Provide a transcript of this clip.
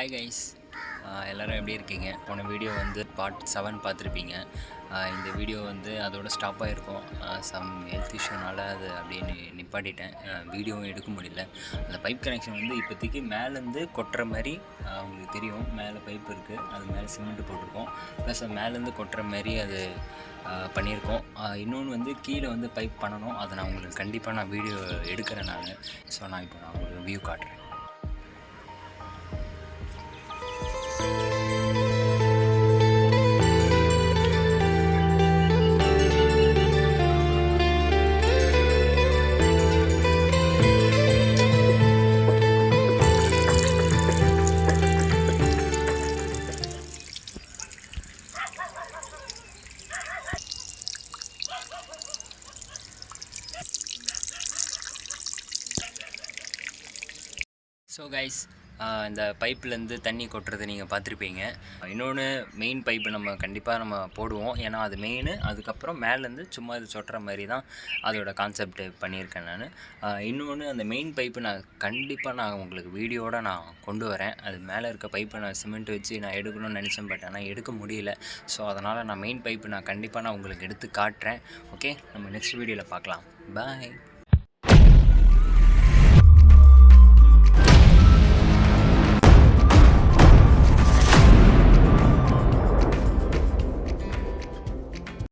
Hi guys, எல்லோரும் எப்படி இருக்கீங்க? போன வீடியோ வந்து பார்ட் 7 பார்த்துருப்பீங்க. இந்த வீடியோ வந்து அதோட ஸ்டாப் ஆகிருக்கும். சம் ஹெல்த் இஷ்யூனால் அது அப்படியே நிப்பாட்டிட்டேன். வீடியோவும் எடுக்க முடியல. அந்த பைப் கனெக்ஷன் வந்து இப்போதைக்கு மேலேருந்து கொட்டுற மாதிரி உங்களுக்கு தெரியும். மேலே பைப் இருக்குது, அது மேலே சிமெண்ட் போட்டிருக்கோம். ப்ளஸ் அது மேலேருந்து கொட்டுற மாதிரி அது பண்ணியிருக்கோம். இன்னொன்று வந்து கீழே வந்து பைப் பண்ணணும். அதை நான் உங்களுக்கு கண்டிப்பாக நான் வீடியோ எடுக்கிறேன் நான். ஸோ நான் உங்களுக்கு வியூ காட்டுறேன். ஸோ கைஸ், இந்த பைப்லேருந்து தண்ணி கொட்டுறது நீங்கள் பார்த்துருப்பீங்க. இன்னொன்று மெயின் பைப்பு நம்ம கண்டிப்பாக போடுவோம். ஏன்னா அது மெயின். அதுக்கப்புறம் மேலேருந்து சும்மா இது சொட்டுற மாதிரி தான் அதோட கான்செப்ட் பண்ணியிருக்கேன் நான். இன்னொன்று அந்த மெயின் பைப்பு நான் கண்டிப்பாக உங்களுக்கு வீடியோட நான் கொண்டு வரேன். அது மேலே இருக்க பைப்பை நான் சிமெண்ட் வச்சு நான் எடுக்கணும்னு நினச்சேன், பட் ஆனால் எடுக்க முடியல. ஸோ அதனால் நான் மெயின் பைப்பு நான் கண்டிப்பாக உங்களுக்கு எடுத்து காட்டுறேன். ஓகே, நம்ம நெக்ஸ்ட் வீடியோவில் பார்க்கலாம். பாய்.